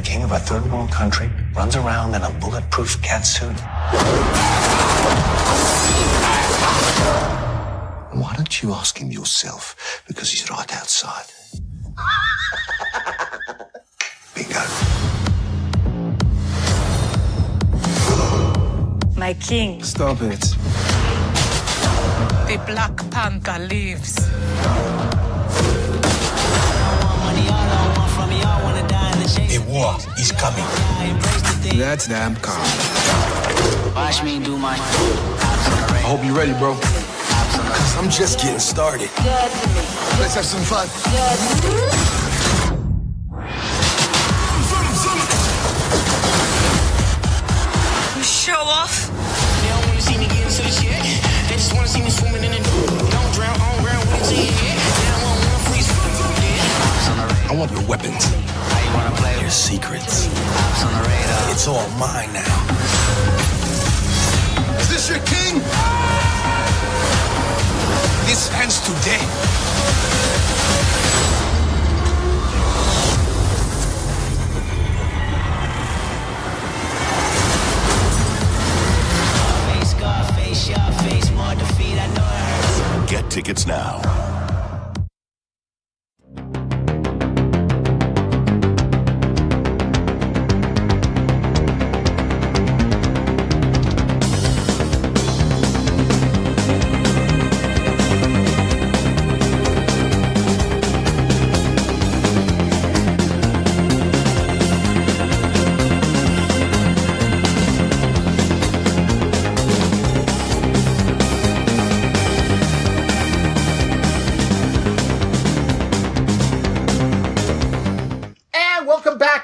the king of a third world country runs around in a bulletproof catsuit. Why don't you ask him yourself? Because he's right outside. Bingo. My king. Stop it. The Black Panther lives. A war is coming. That's damn calm. Watch me do my. I hope you're ready, bro. Cause I'm just getting started. Let's have some fun. Show off. They don't wanna see me get into the shit. They just wanna see me swimming in the don't drown on ground with your head. They don't wanna freeze. I want your weapons. How you wanna play? Your secrets. Ops on the radar. It's all mine now. Is this your king? This ends today. Face guard, face your face, more defeat. I know it hurts. Get tickets now.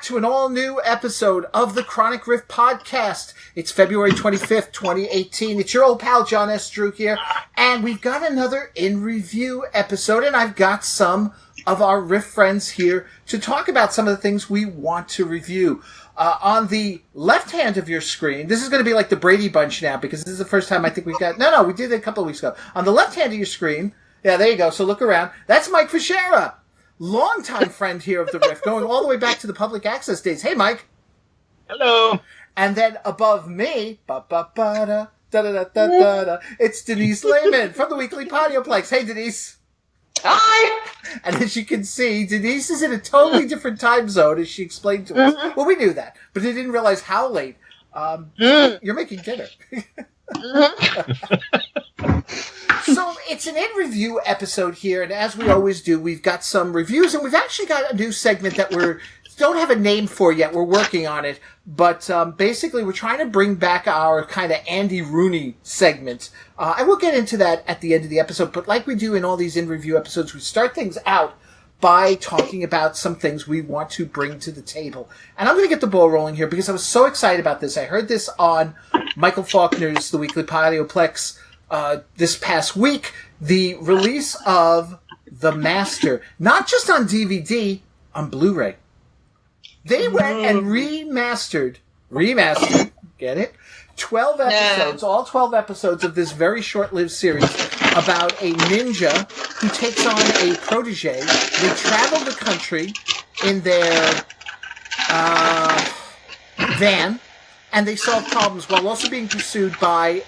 To an all-new episode of the Chronic Rift Podcast. It's February 25th, 2018. It's your old pal, John S. Drew here, and we've got another in-review episode, and I've got some of our Rift friends here to talk about some of the things we want to review. On the left hand of your screen, this is going to be like the Brady Bunch now, because this is the first time I think we've got... No, we did it a couple of weeks ago. On the left hand of your screen, yeah, there you go, so look around. That's Mike Fichera. Longtime friend here of the Rift, going all the way back to the public access days. Hey, Mike. Hello. And then above me, it's Denise Lhamon from the weekly Podioplex. Hey, Denise. Hi. And as you can see, Denise is in a totally different time zone, as she explained to us. Mm-hmm. Well, we knew that, but I didn't realize how late. You're making dinner. So it's an in-review episode here, and as we always do, we've got some reviews, and we've actually got a new segment that we don't have a name for yet. We're working on it, but basically we're trying to bring back our kind of Andy Rooney segment, and we'll get into that at the end of the episode. But like we do in all these in-review episodes, we start things out by talking about some things we want to bring to the table. And I'm going to get the ball rolling here because I was so excited about this. I heard this on Michael Faulkner's The Weekly Podioplex this past week, the release of The Master, not just on DVD, on Blu-ray. They went and remastered, get it? 12 episodes, all 12 episodes of this very short-lived series about a ninja who takes on a protege. They travel the country in their van, and they solve problems while also being pursued by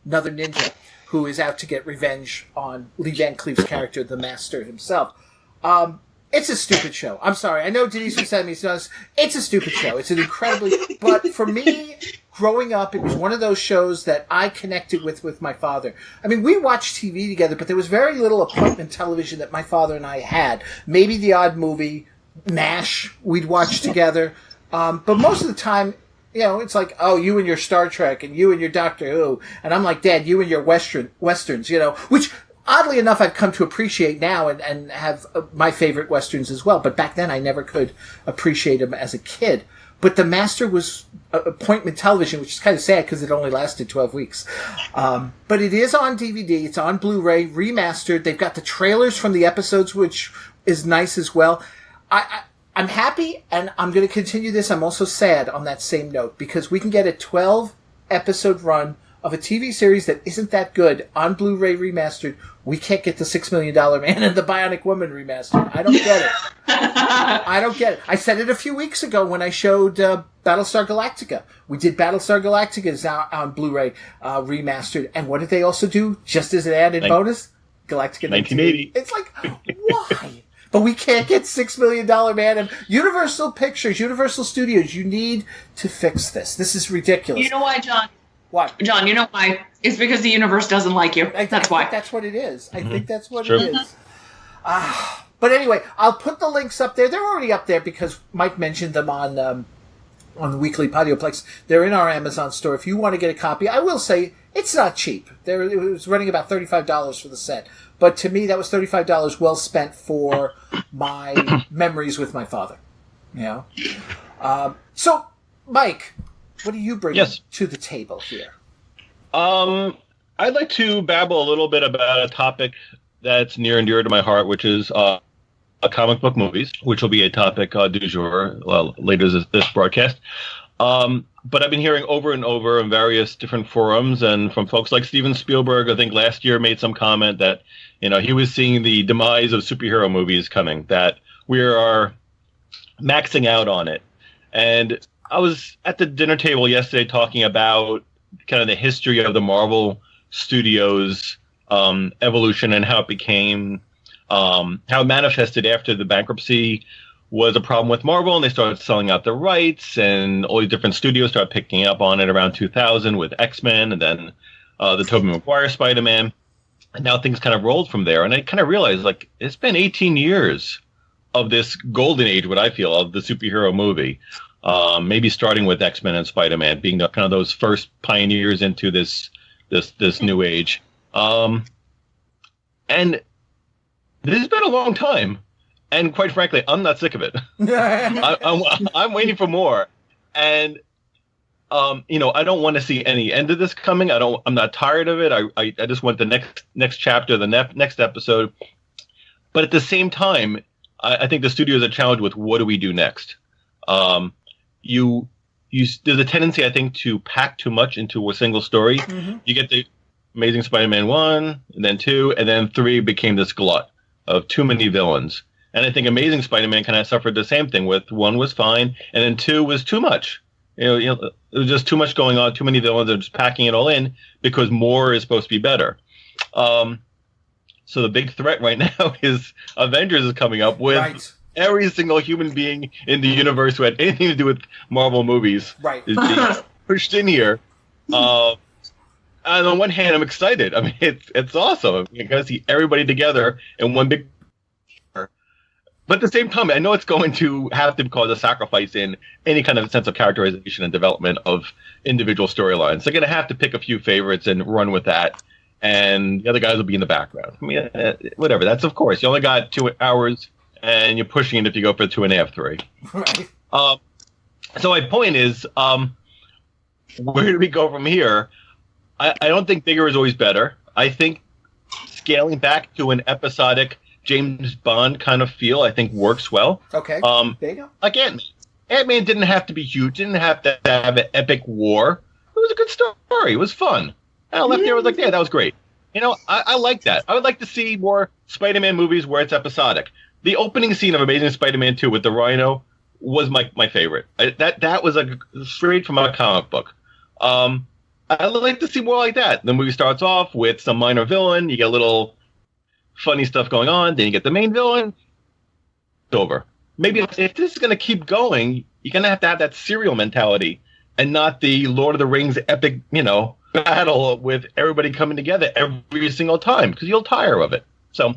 another ninja who is out to get revenge on Lee Van Cleef's character, the Master himself. It's a stupid show. I'm sorry. I know Denise was telling me it's a stupid show. It's an incredibly... But for me, growing up, it was one of those shows that I connected with my father. I mean, we watched TV together, but there was very little appointment television that my father and I had. Maybe the odd movie, MASH, we'd watch together. But most of the time... You know, it's like, oh, you and your Star Trek, and you and your Doctor Who, and I'm like, Dad, you and your Westerns, you know, which, oddly enough, I've come to appreciate now and have my favorite Westerns as well, but back then I never could appreciate them as a kid. But The Master was appointment television, which is kind of sad because it only lasted 12 weeks. But it is on DVD, it's on Blu-ray, remastered, they've got the trailers from the episodes, which is nice as well. I'm happy, and I'm going to continue this. I'm also sad on that same note, because we can get a 12-episode run of a TV series that isn't that good on Blu-ray remastered, we can't get the $6 Million Man and the Bionic Woman remastered. I don't get it. I don't get it. I said it a few weeks ago when I showed Battlestar Galactica. We did Battlestar Galactica now on Blu-ray remastered. And what did they also do, just as an added bonus? Galactica 1980. It's like, why? But we can't get $6 Million Man. And Universal Pictures, Universal Studios, you need to fix this. This is ridiculous. You know why, John? What? John, you know why? It's because the universe doesn't like you. That's why. I think that's what it is. I think that's what it is. But anyway, I'll put the links up there. They're already up there because Mike mentioned them on the weekly Podioplex. They're in our Amazon store. If you want to get a copy, I will say it's not cheap. It was running about $35 for the set. But to me, that was $35 well spent for my memories with my father. You know? So, Mike, what do you bring to the table here? I'd like to babble a little bit about a topic that's near and dear to my heart, which is comic book movies, which will be a topic du jour later this broadcast. But I've been hearing over and over in various different forums and from folks like Steven Spielberg, I think last year made some comment that, you know, he was seeing the demise of superhero movies coming, that we are maxing out on it. And I was at the dinner table yesterday talking about kind of the history of the Marvel Studios evolution and how it became, how it manifested after the bankruptcy was a problem with Marvel, and they started selling out the rights, and all these different studios started picking up on it around 2000 with X-Men, and then the Tobey Maguire Spider-Man, and now things kind of rolled from there. And I kind of realized, like, it's been 18 years of this golden age, what I feel, of the superhero movie. Maybe starting with X-Men and Spider-Man being the, kind of those first pioneers into this new age. And this has been a long time. And quite frankly, I'm not sick of it. I'm waiting for more. And, you know, I don't want to see any end of this coming. I'm not tired of it. I just want the next chapter, the next episode. But at the same time, I think the studios are challenged with what do we do next? There's a tendency, I think, to pack too much into a single story. Mm-hmm. You get the Amazing Spider-Man 1, and then 2, and then 3 became this glut of too many villains. And I think Amazing Spider-Man kind of suffered the same thing with 1 was fine, and then 2 was too much. You know, it was just too much going on, too many villains, and just packing it all in because more is supposed to be better. So the big threat right now is Avengers is coming up with every single human being in the universe who had anything to do with Marvel movies is being pushed in here. And on one hand, I'm excited. I mean, it's awesome. You're going to see everybody together in one big. But at the same time, I know it's going to have to cause a sacrifice in any kind of sense of characterization and development of individual storylines. They're going to have to pick a few favorites and run with that. And the other guys will be in the background. I mean, whatever. That's, of course. You only got 2 hours, and you're pushing it if you go for 2.5, 3. Right. So my point is, where do we go from here? I don't think bigger is always better. I think scaling back to an episodic James Bond kind of feel, I think, works well. Okay. There you go. Like Ant-Man didn't have to be huge. Didn't have to have an epic war. It was a good story. It was fun. And I left there. I was like, yeah, that was great. You know, I like that. I would like to see more Spider-Man movies where it's episodic. The opening scene of Amazing Spider-Man 2 with the Rhino was my favorite. That was straight from a comic book. I'd like to see more like that. The movie starts off with some minor villain. You get a little funny stuff going on. Then you get the main villain. It's over. Maybe if this is going to keep going, you're going to have that serial mentality and not the Lord of the Rings epic, battle with everybody coming together every single time because you'll tire of it. So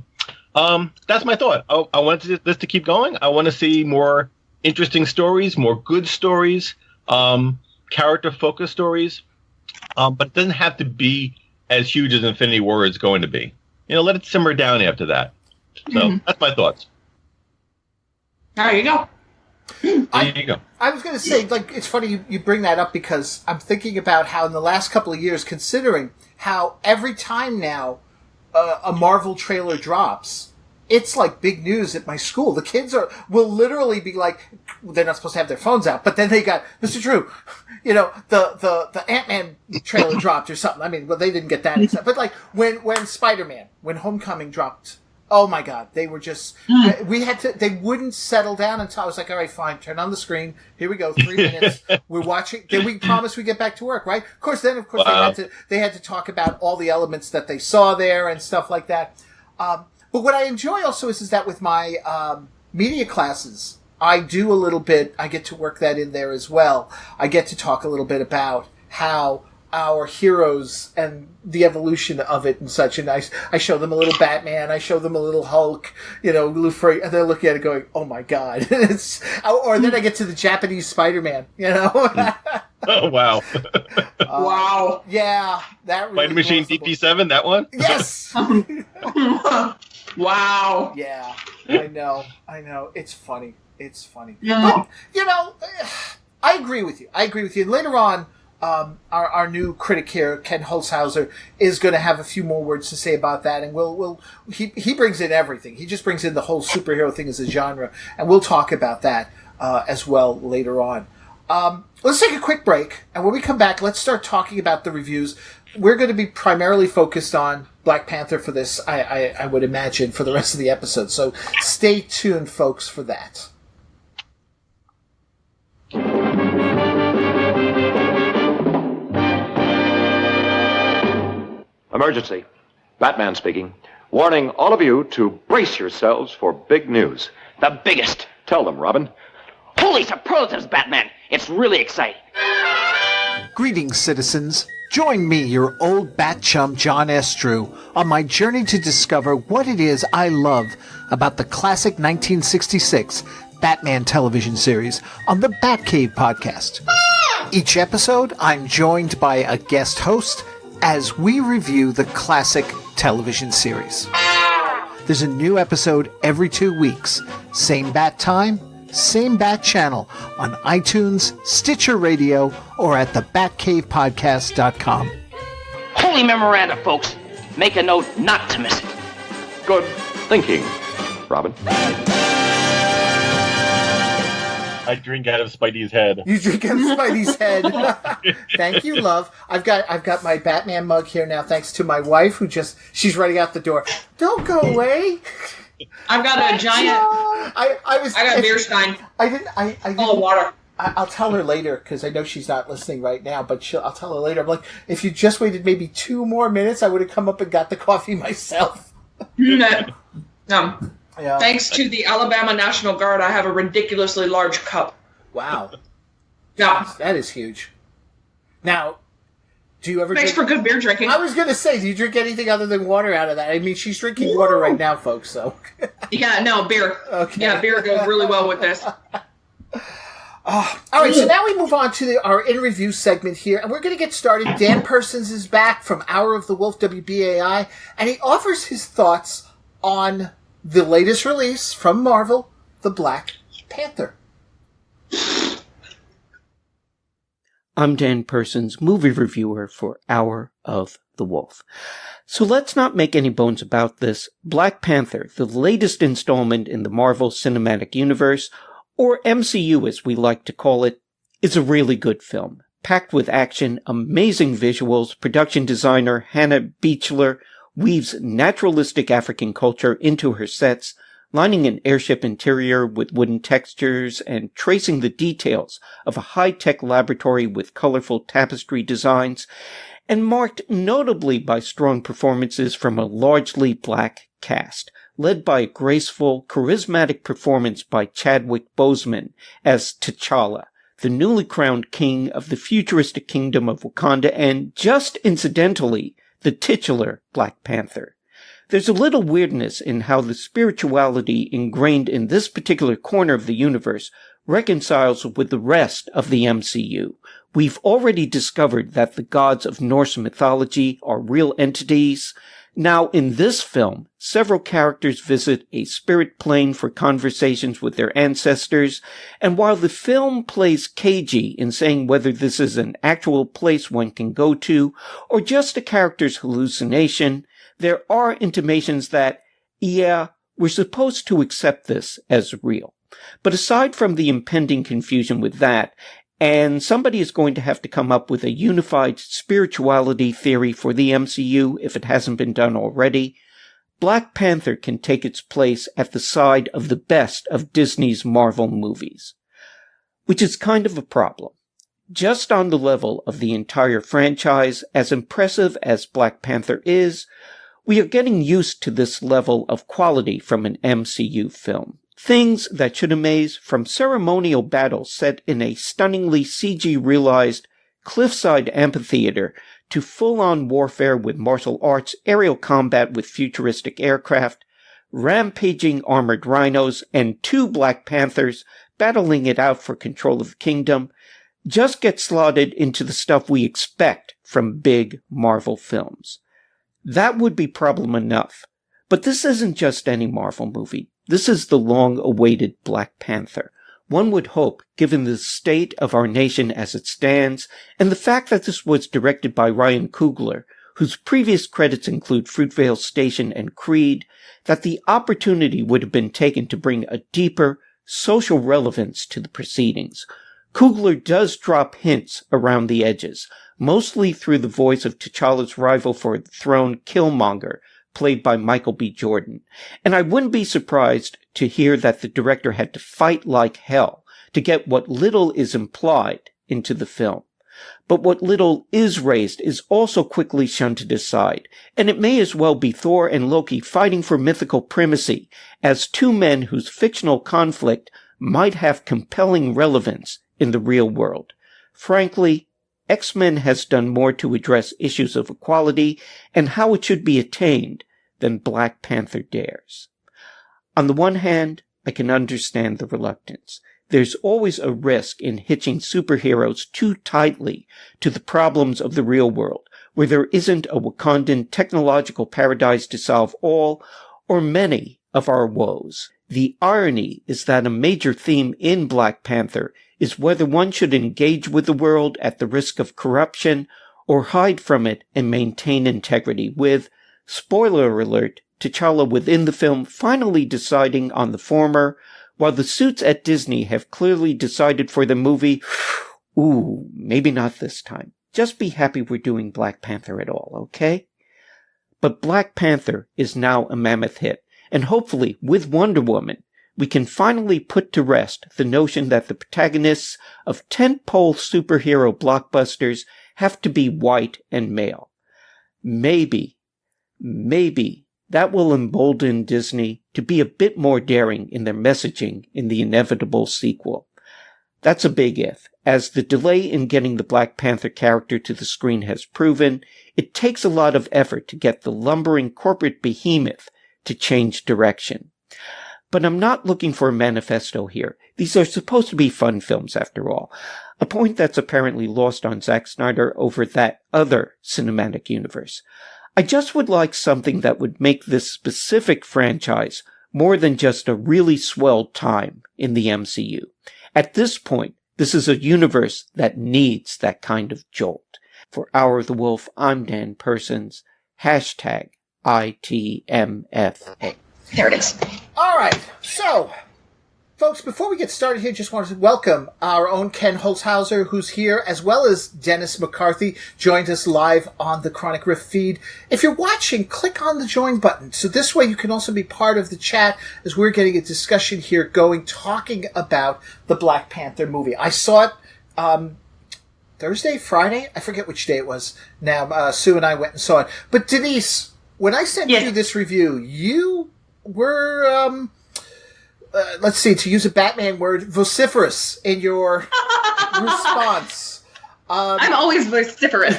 that's my thought. I want this to keep going. I want to see more interesting stories, more good stories, character-focused stories. But it doesn't have to be as huge as Infinity War is going to be. Let it simmer down after that. So that's my thoughts. There you go. There you go. I was going to say, it's funny you bring that up because I'm thinking about how in the last couple of years, considering how every time now a Marvel trailer drops, it's like big news at my school. The kids will literally be like, they're not supposed to have their phones out, but then they got, Mr. Drew, the Ant-Man trailer dropped or something. I mean, well, they didn't get that except, but like when Spider-Man, when Homecoming dropped, oh my God, they were just, they wouldn't settle down until I was like, all right, fine, turn on the screen. Here we go, 3 minutes. We're watching. Then we promise we get back to work, right? Of course, wow. they had to talk about all the elements that they saw there and stuff like that. But what I enjoy also is that with my media classes, I do a little bit, I get to work that in there as well. I get to talk a little bit about how our heroes and the evolution of it and such. And I show them a little Batman, I show them a little Hulk, and they're looking at it going, oh my God. Or then I get to the Japanese Spider-Man, Oh, wow. Wow. Yeah. That really Fighting Machine DP7, that one? Yes! Wow. Yeah. I know. It's funny. Yeah. But, I agree with you. And later on, our new critic here, Ken Holtzhouser, is going to have a few more words to say about that, and he brings in everything. He just brings in the whole superhero thing as a genre, and we'll talk about that as well later on. Let's take a quick break, and when we come back, let's start talking about the reviews. We're going to be primarily focused on Black Panther for this, I would imagine, for the rest of the episode. So stay tuned, folks, for that. Emergency. Batman speaking. Warning all of you to brace yourselves for big news. The biggest. Tell them, Robin. Holy superlatives, Batman. It's really exciting. Greetings, citizens. Join me, your old bat chum, John S. Drew, on my journey to discover what it is I love about the classic 1966 Batman television series on the Batcave Podcast. Each episode, I'm joined by a guest host as we review the classic television series. There's a new episode every 2 weeks. Same bat time, same bat channel on iTunes, Stitcher Radio, or at the BatcavePodcast.com. Holy memoranda, folks. Make a note not to miss it. Good thinking, Robin. I drink out of Spidey's head. You drink out of Spidey's head. Thank you, love. I've got my Batman mug here now, thanks to my wife, she's running out the door. Don't go away. I've got a giant. I got a beer stein. I didn't. Oh, water. I'll tell her later because I know she's not listening right now. But I'll tell her later. I'm like, if you just waited maybe 2 more minutes, I would have come up and got the coffee myself. No. Yeah. Thanks to the Alabama National Guard, I have a ridiculously large cup. Wow. Yeah. That is huge. Now, do you ever Thanks for good beer drinking. I was going to say, do you drink anything other than water out of that? I mean, she's drinking water right now, folks, so. Yeah, no, beer. Okay. Yeah, beer goes really well with this. All right, so now we move on to our in-review segment here, and we're going to get started. Dan Persons is back from Hour of the Wolf, WBAI, and he offers his thoughts on the latest release from Marvel, The Black Panther. I'm Dan Persons, movie reviewer for Hour of the Wolf. So let's not make any bones about this. Black Panther, the latest installment in the Marvel Cinematic Universe, or MCU as we like to call it, is a really good film. Packed with action, amazing visuals, production designer Hannah Beachler weaves naturalistic African culture into her sets, lining an airship interior with wooden textures and tracing the details of a high-tech laboratory with colorful tapestry designs, and marked notably by strong performances from a largely black cast, led by a graceful, charismatic performance by Chadwick Boseman as T'Challa, the newly crowned king of the futuristic kingdom of Wakanda, and just incidentally, the titular Black Panther. There's a little weirdness in how the spirituality ingrained in this particular corner of the universe reconciles with the rest of the MCU. We've already discovered that the gods of Norse mythology are real entities. Now, in this film, several characters visit a spirit plane for conversations with their ancestors, and while the film plays cagey in saying whether this is an actual place one can go to, or just a character's hallucination, there are intimations that, yeah, We're supposed to accept this as real. But aside from the impending confusion with that, and somebody is going to have to come up with a unified spirituality theory for the MCU if it hasn't been done already, Black Panther can take its place at the side of the best of Disney's Marvel movies. Which is kind of a problem. Just on the level of the entire franchise, as impressive as Black Panther is, we are getting used to this level of quality from an MCU film. Things that should amaze, from ceremonial battles set in a stunningly CG-realized cliffside amphitheater to full-on warfare with martial arts, aerial combat with futuristic aircraft, rampaging armored rhinos, and 2 Black Panthers battling it out for control of the kingdom, just get slotted into the stuff we expect from big Marvel films. That would be problem enough. But this isn't just any Marvel movie. This is the long-awaited Black Panther. One would hope, given the state of our nation as it stands, and the fact that this was directed by Ryan Coogler, whose previous credits include Fruitvale Station and Creed, that the opportunity would have been taken to bring a deeper social relevance to the proceedings. Coogler does drop hints around the edges, mostly through the voice of T'Challa's rival for the throne, Killmonger, played by Michael B. Jordan. And I wouldn't be surprised to hear that the director had to fight like hell to get what little is implied into the film. But what little is raised is also quickly shunted aside, and it may as well be Thor and Loki fighting for mythical primacy as 2 men whose fictional conflict might have compelling relevance in the real world. Frankly, X-Men has done more to address issues of equality and how it should be attained than Black Panther dares. On the one hand, I can understand the reluctance. There's always a risk in hitching superheroes too tightly to the problems of the real world, where there isn't a Wakandan technological paradise to solve all or many of our woes. The irony is that a major theme in Black Panther is whether one should engage with the world at the risk of corruption or hide from it and maintain integrity, with, spoiler alert, T'Challa within the film finally deciding on the former, while the suits at Disney have clearly decided for the movie, ooh, maybe not this time. Just be happy we're doing Black Panther at all, okay? But Black Panther is now a mammoth hit, and hopefully, with Wonder Woman, we can finally put to rest the notion that the protagonists of tentpole superhero blockbusters have to be white and male. Maybe that will embolden Disney to be a bit more daring in their messaging in the inevitable sequel. That's a big if. As the delay in getting the Black Panther character to the screen has proven, it takes a lot of effort to get the lumbering corporate behemoth to change direction. But I'm not looking for a manifesto here. These are supposed to be fun films, after all. A point that's apparently lost on Zack Snyder over that other cinematic universe. I just would like something that would make this specific franchise more than just a really swell time in the MCU. At this point, this is a universe that needs that kind of jolt. For Hour of the Wolf, I'm Dan Persons. #ITMFA. There it is. All right. So, folks, before we get started here, just wanted to welcome our own Ken Holtzhouser, who's here, as well as Dennis McCarthy, joined us live on the Chronic Rift feed. If you're watching, click on the join button. So this way you can also be part of the chat as we're getting a discussion here going, talking about the Black Panther movie. I saw it Thursday, Friday? I forget which day it was. Now, Sue and I went and saw it. But Denise, when I sent you this review, you were, let's see, to use a Batman word, vociferous in your response. I'm always vociferous.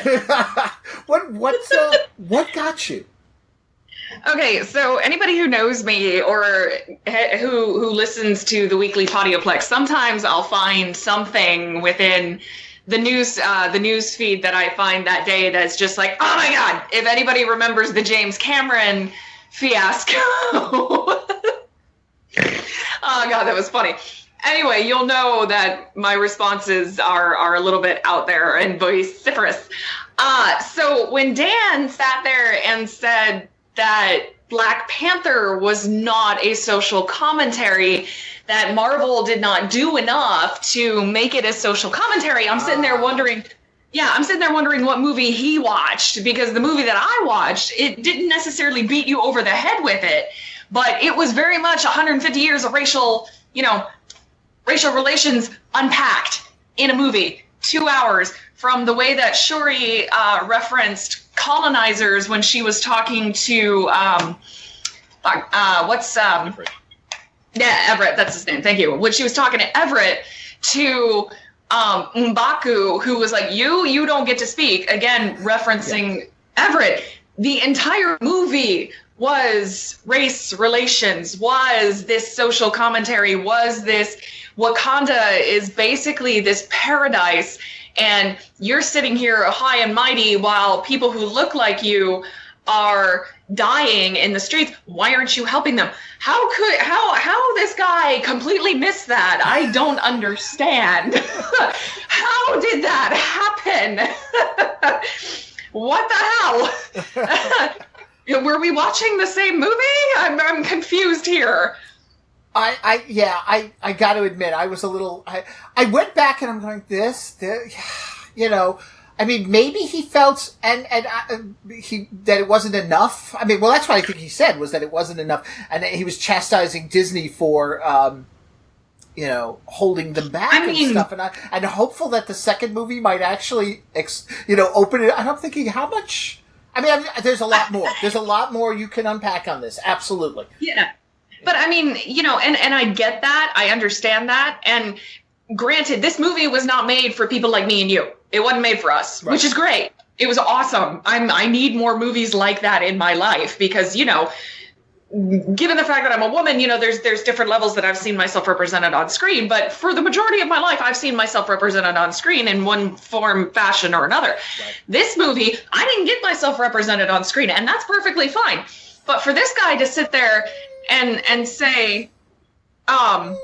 What got you? Okay, so anybody who knows me or who listens to the weekly Podioplex, sometimes I'll find something within the news feed that I find that day that's just like, oh my God, if anybody remembers the James Cameron fiasco. Oh God, that was funny. Anyway, you'll know that my responses are a little bit out there and vociferous. So when Dan sat there and said that Black Panther was not a social commentary, that Marvel did not do enough to make it a social commentary. I'm sitting there wondering what movie he watched, because the movie that I watched, it didn't necessarily beat you over the head with it, but it was very much 150 years of racial relations unpacked in a movie. 2 hours, from the way that Shuri referenced colonizers when she was talking to Everett, that's his name, thank you. When she was talking to Everett, to M'Baku, who was like, you don't get to speak, again referencing Everett. The entire movie was race relations, was this social commentary, was this Wakanda is basically this paradise, and you're sitting here high and mighty while people who look like you are dying in the streets. Why aren't you helping them? How this guy completely missed that? I don't understand. How did that happen? What the hell? Were we watching the same movie? I'm confused here. I got to admit, I was a little. I went back and I'm going, I mean, maybe he felt that it wasn't enough. I mean, well, that's what I think he said, was that it wasn't enough, and he was chastising Disney for, holding them back and stuff. And I'm hopeful that the second movie might actually, open it. I'm thinking how much. I mean, there's a lot more. There's a lot more you can unpack on this. Absolutely. Yeah. But I mean, and I get that. I understand that. And granted, this movie was not made for people like me and you. It wasn't made for us, right. Which is great. It was awesome. I need more movies like that in my life because, given the fact that I'm a woman, there's different levels that I've seen myself represented on screen. But for the majority of my life, I've seen myself represented on screen in one form, fashion, or another. Right. This movie, I didn't get myself represented on screen, and that's perfectly fine. But for this guy to sit there and say, what?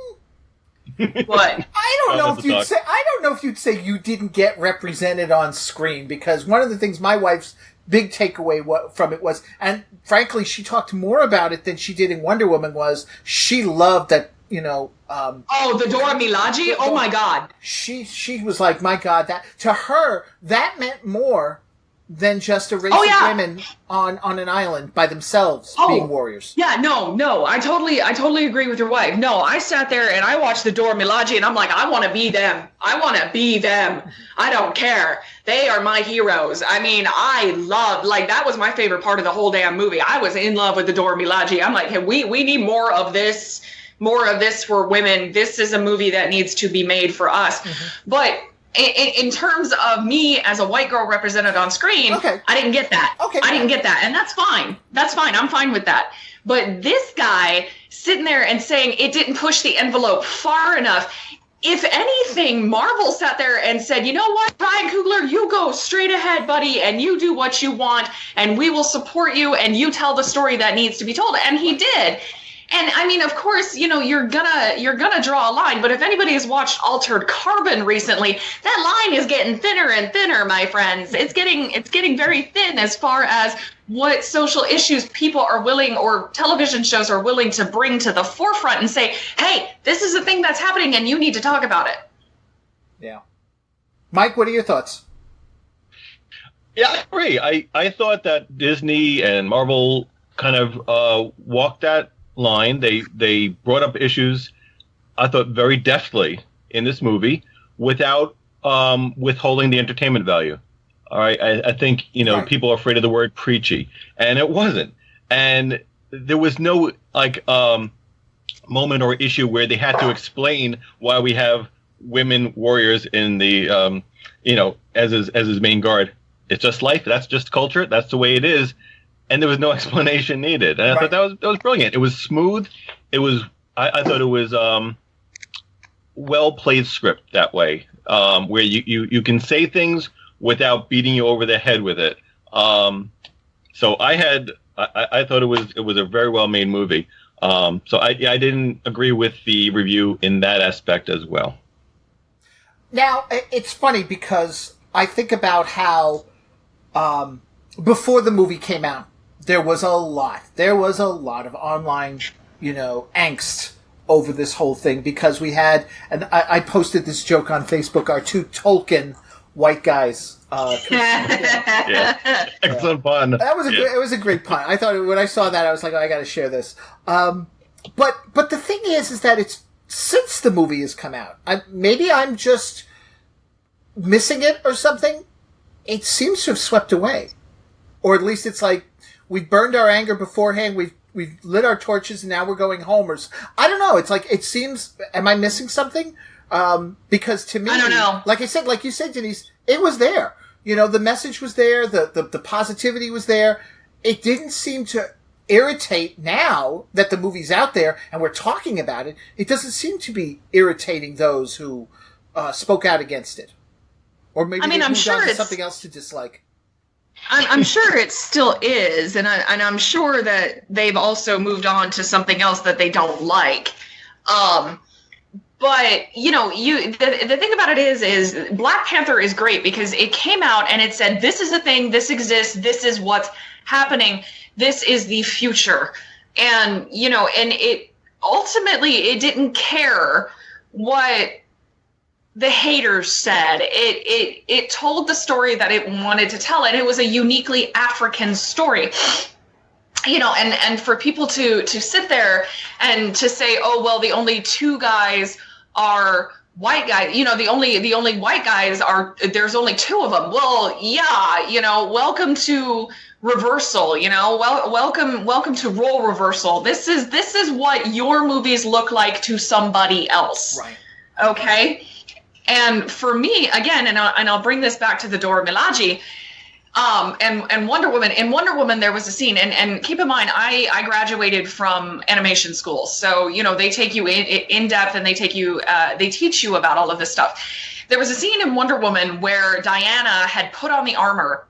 I don't know if you'd say you didn't get represented on screen, because one of the things my wife's big takeaway from it was, and frankly, she talked more about it than she did in Wonder Woman, was she loved that, the Dora Milaje? Oh my God. She was like, my God, that to her, that meant more than just a race of women on an island by themselves being warriors. Yeah, no, I totally agree with your wife. No, I sat there and I watched the Dora Milaje and I'm like, I want to be them. I want to be them. I don't care. They are my heroes. I mean, that was my favorite part of the whole damn movie. I was in love with the Dora Milaje. I'm like, hey, we need more of this for women. This is a movie that needs to be made for us. Mm-hmm. But in terms of me as a white girl represented on screen, I didn't get that. I didn't get that. And that's fine. I'm fine with that. But this guy sitting there and saying it didn't push the envelope far enough. If anything, Marvel sat there and said, you know what, Ryan Coogler, you go straight ahead, buddy, and you do what you want, and we will support you, and you tell the story that needs to be told. And he did. And I mean, of course, you're gonna draw a line, but if anybody has watched Altered Carbon recently, that line is getting thinner and thinner, my friends. It's getting very thin as far as what social issues people are willing, or television shows are willing to bring to the forefront and say, hey, this is a thing that's happening and you need to talk about it. Yeah. Mike, what are your thoughts? Yeah, I agree. I thought that Disney and Marvel kind of walked that line. They brought up issues, I thought, very deftly in this movie without withholding the entertainment value. All right, I think people are afraid of the word preachy, and it wasn't. And there was no moment or issue where they had to explain why we have women warriors in the as his main guard. It's just life. That's just culture. That's the way it is. And there was no explanation needed. And I thought that was brilliant. It was smooth. It was I thought it was well played script that way, where you can say things without beating you over the head with it. So I thought it was a very well made movie. So I didn't agree with the review in that aspect as well. Now it's funny because I think about how before the movie came out, there was a lot. There was a lot of online, angst over this whole thing because we had, and I posted this joke on Facebook, our two Tolkien white guys. Excellent pun. That was it was a great pun. I thought when I saw that, I was like, I got to share this. But the thing is that it's since the movie has come out. Maybe I'm just missing it or something. It seems to have swept away, or at least it's like we've burned our anger beforehand. We've lit our torches and now we're going home. I don't know. It's like it seems. Am I missing something? Because to me, I don't know. Like you said, Denise, it was there. The message was there. The positivity was there. It didn't seem to irritate now that the movie's out there and we're talking about it. It doesn't seem to be irritating those who spoke out against it. Or maybe I'm sure it's something else to dislike. I'm sure it still is, and I'm sure that they've also moved on to something else that they don't like. But the thing about it is Black Panther is great because it came out and it said this is a thing, this exists, this is what's happening, this is the future, and and it ultimately it didn't care what the haters said. It told the story that it wanted to tell, and it was a uniquely African story. And for people to sit there and to say, oh well, the only two guys are white guys. The only white guys are, there's only two of them. Well, yeah, welcome to reversal. Welcome to role reversal. This is what your movies look like to somebody else. Right. Okay. And for me, again, and I'll bring this back to the Dora Milaje, and Wonder Woman. In Wonder Woman, there was a scene, and keep in mind, I graduated from animation school, so they take you in depth, and they teach you about all of this stuff. There was a scene in Wonder Woman where Diana had put on the armor,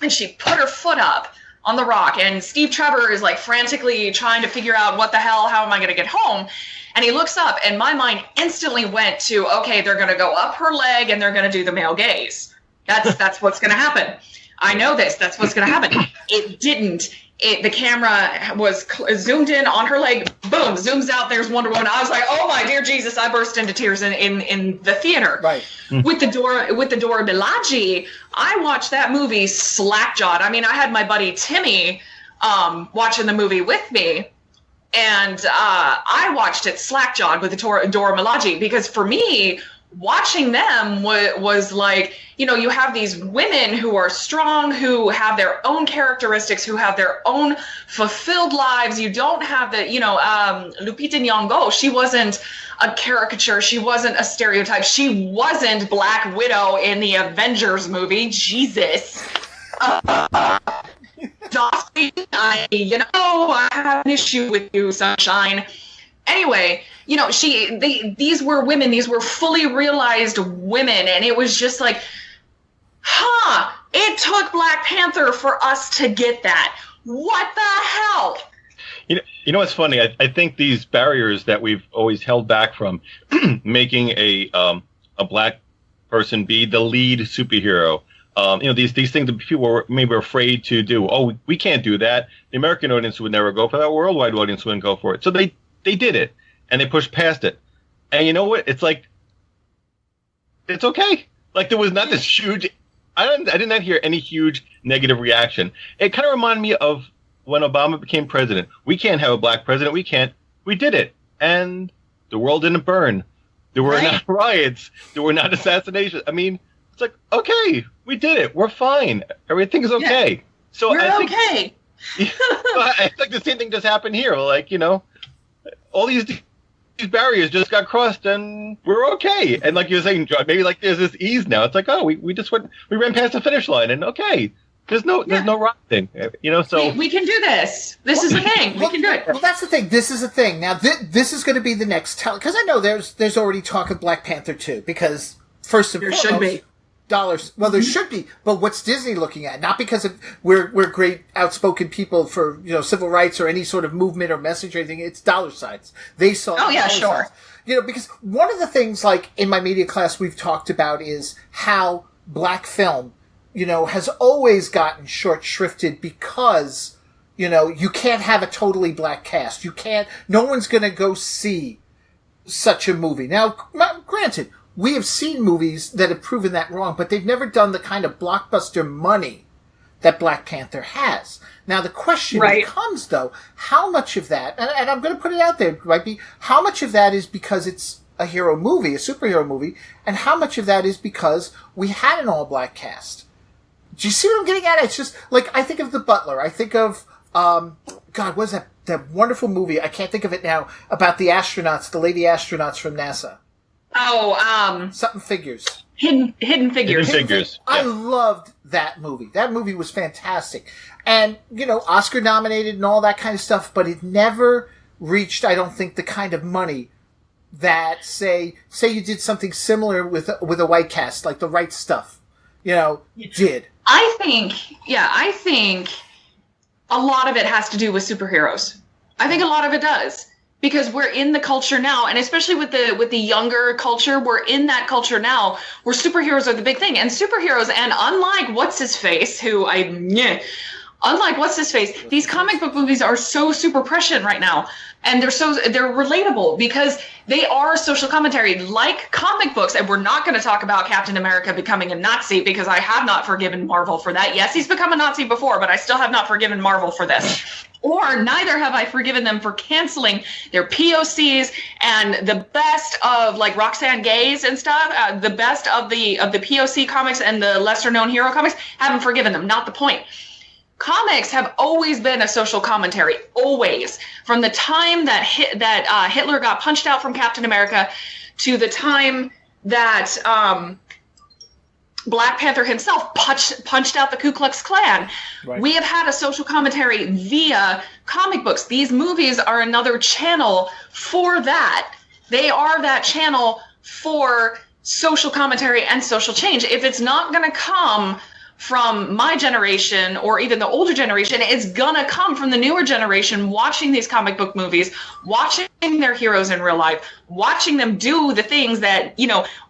and she put her foot up on the rock, and Steve Trevor is like frantically trying to figure out what the hell, how am I going to get home? And he looks up, and my mind instantly went to, okay, they're going to go up her leg, and they're going to do the male gaze. That's what's going to happen. I know this. That's what's going to happen. It didn't. The camera was zoomed in on her leg. Boom, zooms out. There's Wonder Woman. I was like, oh my dear Jesus! I burst into tears in the theater. Right. With the Dora Milaje, I watched that movie slackjawed. I mean, I had my buddy Timmy watching the movie with me. And I watched it slackjawed with the Dora Milaje because for me, watching them was like, you have these women who are strong, who have their own characteristics, who have their own fulfilled lives. You don't have the, Lupita Nyong'o. She wasn't a caricature. She wasn't a stereotype. She wasn't Black Widow in the Avengers movie. Jesus. I have an issue with you, Sunshine. Anyway, these were women, these were fully realized women, and it was just like, it took Black Panther for us to get that. What the hell? You know what's funny? I think these barriers that we've always held back from making a black person be the lead superhero. These things that people were maybe afraid to do. Oh, we can't do that. The American audience would never go for that. Worldwide audience wouldn't go for it. So they did it, and they pushed past it. And you know what? It's like, it's okay. Like there was not this huge. I did not hear any huge negative reaction. It kind of reminded me of when Obama became president. We can't have a black president. We can't. We did it, and the world didn't burn. There were not riots. There were not assassinations. I mean, it's like, okay, we did it. We're fine. Everything is okay. Yeah. So we're okay. I think the same thing just happened here. Like, all these barriers just got crossed and we're okay. And like you were saying, John, maybe like there's this ease now. It's like, oh, we just we ran past the finish line and okay. There's no rock thing, so we can do this. This is a thing. We can do it. Well, that's the thing. This is a thing. Now, this is going to be the next because I know there's already talk of Black Panther 2 because first of all, there should be dollars. Well, there should be, but what's Disney looking at? Not because we're great outspoken people for civil rights or any sort of movement or message or anything. It's dollar signs. They saw. Oh yeah, sure. Signs. Because one of the things like in my media class we've talked about is how black film, has always gotten short shrifted because You can't have a totally black cast. No one's going to go see such a movie. Now, granted, we have seen movies that have proven that wrong, but they've never done the kind of blockbuster money that Black Panther has. Now, the question becomes, though, how much of that, and I'm going to put it out there, might be, how much of that is because it's a hero movie, a superhero movie, and how much of that is because we had an all-black cast? Do you see what I'm getting at? It's just, like, I think of The Butler. I think of, God, what is that wonderful movie? I can't think of it now, about the astronauts, the lady astronauts from NASA. Oh, Something Figures. Hidden Figures. Hidden Figures. I loved that movie. That movie was fantastic. And, Oscar nominated and all that kind of stuff, but it never reached, I don't think, the kind of money that, say you did something similar with a white cast, like The Right Stuff, did. I think a lot of it has to do with superheroes. I think a lot of it does. Because we're in the culture now, and especially with the younger culture, we're in that culture now where superheroes are the big thing. And superheroes, and unlike What's-His-Face, these comic book movies are so super prescient right now. And they're relatable because they are social commentary like comic books. And we're not going to talk about Captain America becoming a Nazi because I have not forgiven Marvel for that. Yes, he's become a Nazi before, but I still have not forgiven Marvel for this. Or neither have I forgiven them for canceling their POCs and the best of like Roxanne Gays and stuff, the best of the POC comics and the lesser known hero comics. Haven't forgiven them. Not the point. Comics have always been a social commentary, always. From the time that Hitler got punched out from Captain America to the time that Black Panther himself punched out the Ku Klux Klan. Right. We have had a social commentary via comic books. These movies are another channel for that. They are that channel for social commentary and social change. If it's not going to come from my generation or even the older generation, it's gonna come from the newer generation watching these comic book movies, watching their heroes in real life, watching them do the things that,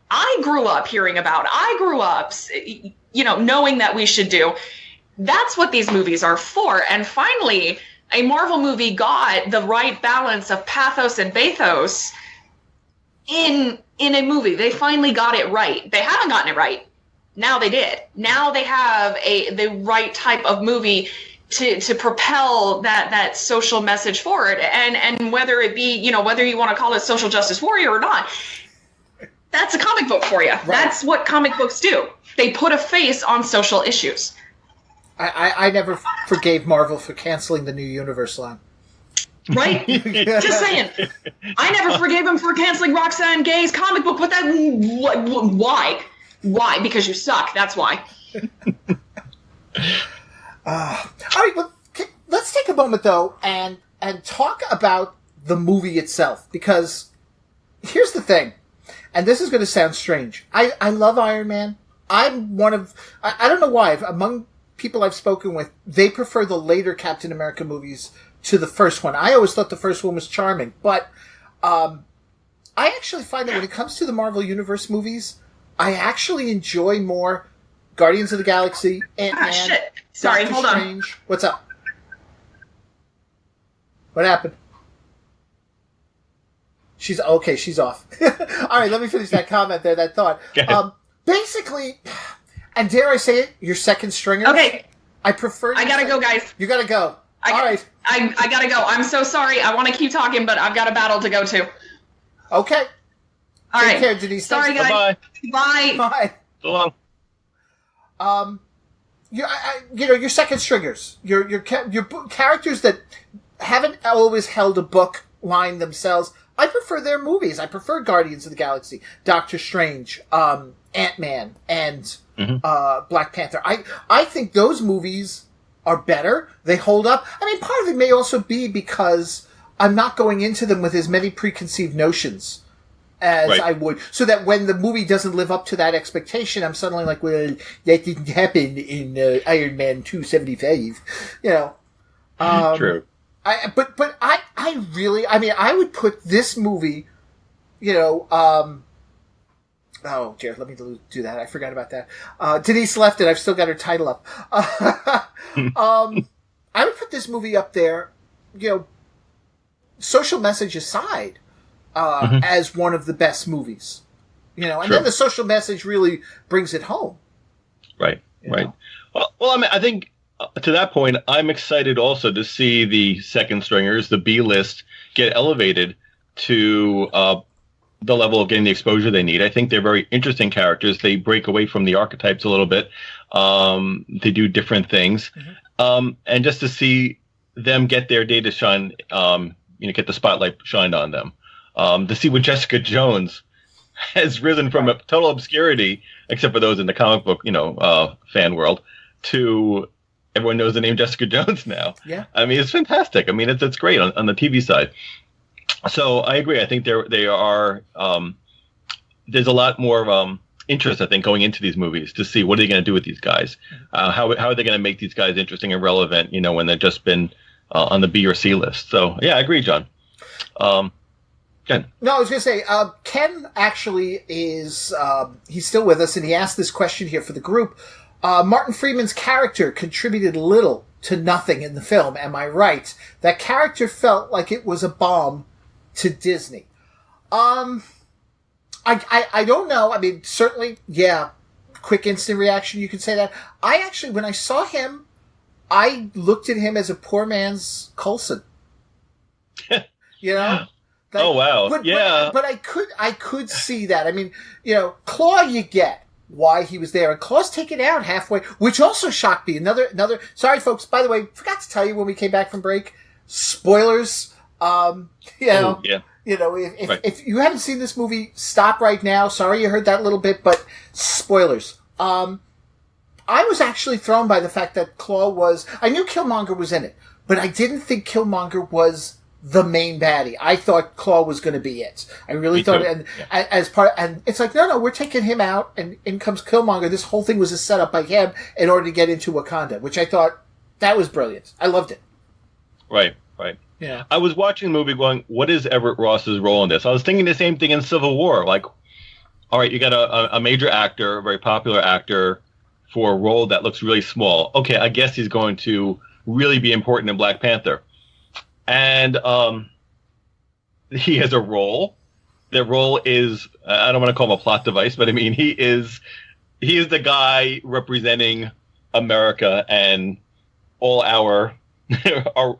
I grew up hearing about. I grew up, knowing that we should do. That's what these movies are for. And finally, a Marvel movie got the right balance of pathos and bathos in a movie. They finally got it right. They haven't gotten it right. Now they did. Now they have the right type of movie to propel that social message forward. And whether it be, whether you want to call it social justice warrior or not, that's a comic book for you. Right. That's what comic books do. They put a face on social issues. I never forgave Marvel for canceling the New Universe line. Right? Just saying. I never forgave them for canceling Roxanne Gay's comic book. But why? Why? Because you suck. That's why. All right, well, let's take a moment, though, and talk about the movie itself. Because here's the thing, and this is going to sound strange. I love Iron Man. I'm one of... I don't know why. Among people I've spoken with, they prefer the later Captain America movies to the first one. I always thought the first one was charming. But I actually find that when it comes to the Marvel Universe movies, I actually enjoy more Guardians of the Galaxy, Ant-Man, shit. Sorry, Doctor hold Strange. on. What's up? What happened? She's off. All right, let me finish that comment there, that thought. Basically, and dare I say it, your second stringer. Okay. I prefer... I gotta go, guys. You gotta go. All right. I gotta go. I'm so sorry. I want to keep talking, but I've got a battle to go to. Okay. All Take right. care, Denise. Sorry, guys. Bye-bye. Bye. Bye. So long. Your second stringers, your characters that haven't always held a book line themselves. I prefer their movies. I prefer Guardians of the Galaxy, Doctor Strange, Ant-Man, and Black Panther. I think those movies are better. They hold up. I mean, part of it may also be because I'm not going into them with as many preconceived notions as I would, so that when the movie doesn't live up to that expectation, I'm suddenly like, well, that didn't happen in Iron Man 275, True. But I really, I would put this movie, oh dear, let me do that. I forgot about that. Denise left it. I've still got her title up. I would put this movie up there, social message aside, as one of the best movies. And then the social message really brings it home. Right, right. Well, I mean, I think to that point, I'm excited also to see the second stringers, the B list, get elevated to the level of getting the exposure they need. I think they're very interesting characters. They break away from the archetypes a little bit. They do different things. And just to see them get their day to shine, get the spotlight shined on them. To see what Jessica Jones has risen from a total obscurity, except for those in the comic book, fan world, to everyone knows the name Jessica Jones now. Yeah. I mean, it's fantastic. I mean, it's great on the TV side. So I agree. I think they are. There's a lot more interest, I think, going into these movies to see what are they going to do with these guys. How are they going to make these guys interesting and relevant? When they've just been on the B or C list. So yeah, I agree, John. Ken. No, I was going to say, Ken actually is, he's still with us, and he asked this question here for the group. Martin Freeman's character contributed little to nothing in the film, am I right? That character felt like it was a bomb to Disney. I don't know. I mean, certainly, yeah, quick instant reaction, you could say that. I actually, when I saw him, I looked at him as a poor man's Coulson. Oh wow! But I could see that. I mean, Claw, you get why he was there, and Claw's taken out halfway, which also shocked me. Another. Sorry, folks. By the way, forgot to tell you when we came back from break. Spoilers. If you haven't seen this movie, stop right now. Sorry you heard that little bit, but spoilers. I was actually thrown by the fact that Claw was. I knew Killmonger was in it, but I didn't think Killmonger was the main baddie. I thought Claw was going to be it. I really thought, and it's like, no, we're taking him out, and in comes Killmonger. This whole thing was a setup by him in order to get into Wakanda, which I thought that was brilliant. I loved it. Right. Yeah. I was watching the movie going, what is Everett Ross's role in this? I was thinking the same thing in Civil War. Like, all right, you got a major actor, a very popular actor, for a role that looks really small. Okay, I guess he's going to really be important in Black Panther. And he has a role. That role is, I don't want to call him a plot device, but I mean, he is the guy representing America and all our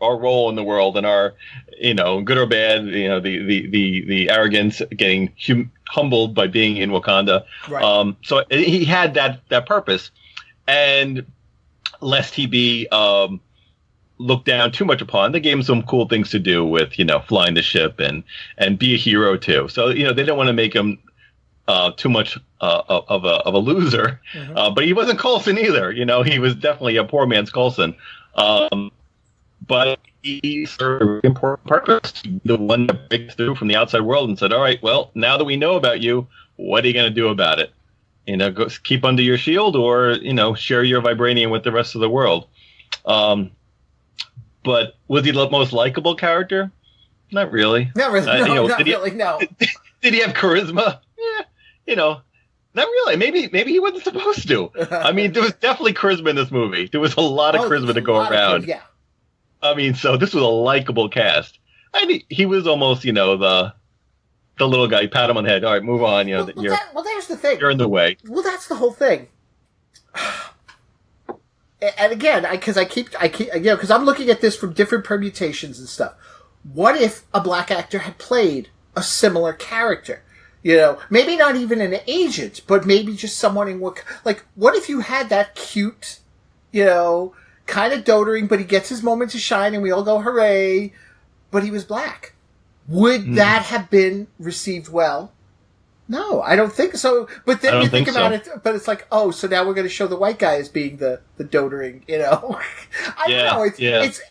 role in the world, and our, good or bad, the arrogance, getting humbled by being in Wakanda. Right. So he had that purpose, and lest he be looked down too much upon, they gave him some cool things to do with, flying the ship and be a hero too. So, they didn't want to make him too much of a loser. Mm-hmm. But he wasn't Coulson either. He was definitely a poor man's Coulson. But he served a very important purpose. The one that breaks through from the outside world and said, all right, well, now that we know about you, what are you going to do about it? Go keep under your shield, or, share your vibranium with the rest of the world. But was he the most likable character? Not really. Not really. No. Did he have charisma? Yeah. Not really. Maybe he wasn't supposed to. I mean, there was definitely charisma in this movie. There was a lot of charisma to go around. Yeah. I mean, so this was a likable cast. I mean, he was almost, the little guy. You pat him on the head. All right, move on. Well, there's the thing. You're in the way. Well, that's the whole thing. And again, because because I'm looking at this from different permutations and stuff. What if a black actor had played a similar character? Maybe not even an agent, but maybe just someone in what if you had that cute, kind of doting, but he gets his moment to shine and we all go hooray, but he was black. Would that have been received well? No, I don't think so. But then you think about it, but it's like, oh, so now we're going to show the white guy as being the doting, I don't know.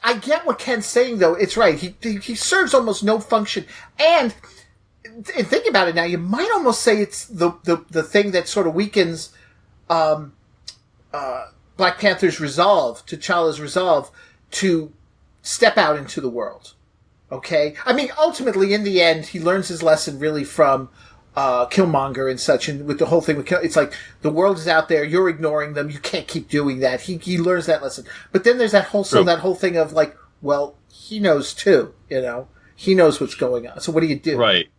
I get what Ken's saying, though. It's right. He serves almost no function. And think about it now, you might almost say it's the thing that sort of weakens Black Panther's resolve, T'Challa's resolve to step out into the world. Okay? I mean, ultimately, in the end, he learns his lesson really from Killmonger and such, and with the whole thing with it's like the world is out there, you're ignoring them, you can't keep doing that. He learns that lesson, but then there's that whole thing of like, well, he knows too, he knows what's going on. So what do you do? Right.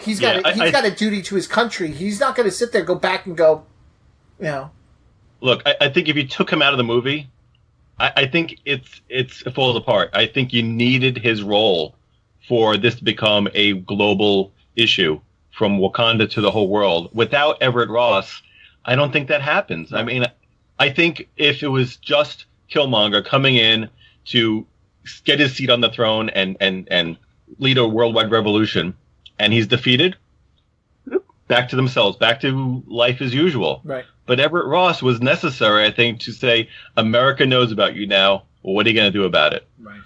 He's got a duty to his country. He's not going to sit there, go back and go, Look, I think if you took him out of the movie, I think it falls apart. I think you needed his role for this to become a global issue from Wakanda to the whole world. Without Everett Ross, I don't think that happens. I mean, I think if it was just Killmonger coming in to get his seat on the throne and lead a worldwide revolution, and he's defeated, back to themselves, back to life as usual. Right. But Everett Ross was necessary, I think, to say, America knows about you now. Well, what are you going to do about it? Right.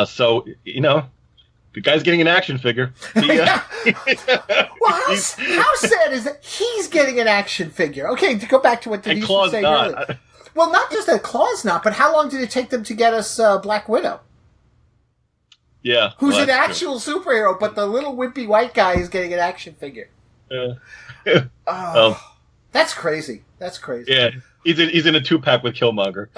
So, the guy's getting an action figure. Well, how sad is that he's getting an action figure? Okay, to go back to what Denise was saying earlier. Well, not just a claw's not, but how long did it take them to get us Black Widow? Yeah. Who's an actual superhero, but the little wimpy white guy is getting an action figure. That's crazy. Yeah, he's in a 2-pack with Killmonger.